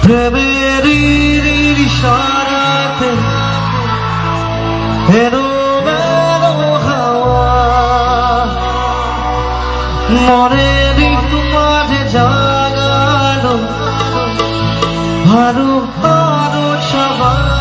প্রেমের ইশারাতে এলোমেলো হাওয়া মনের মাঝে জাগালো আরো আরো সবাই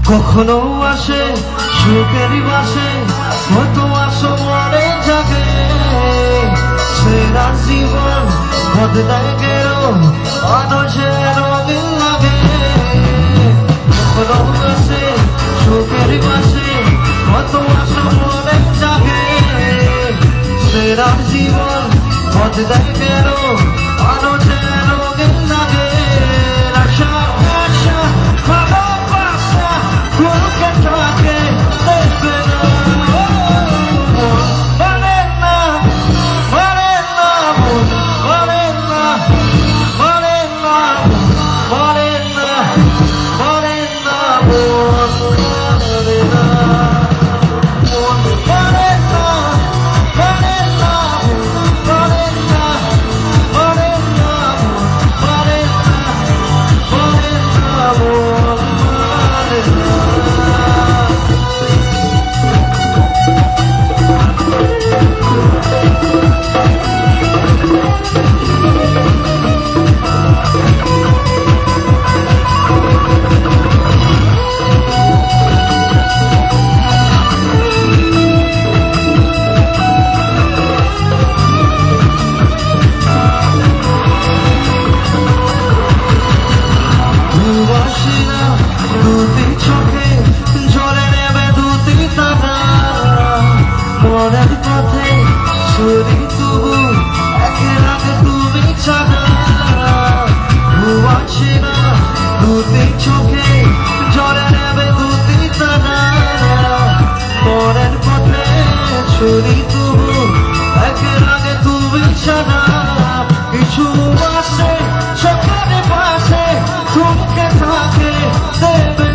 কখনো আসে সুখেরই বাসে হয়তো আসো মনে জাগে সেরা জীবন বদলায় গেল মানুষের রঙিন লাগে কখনো আসে সুখেরই বাসে হয়তো আসো মনে জাগে সেরা জীবন বদলায় গেল মানুষের রঙিন লাগে আশা আশা মনের পথে ছুরি তবু একের আগে তুমি ছাড়া আসে না দুটি চোখে ঝরে নেবে দুটি তারা মনের পথে ছুরি তবু একের আগে তুমি ছাড়া কিছু আসে সকালে পাশে থমকে থাকে দেবে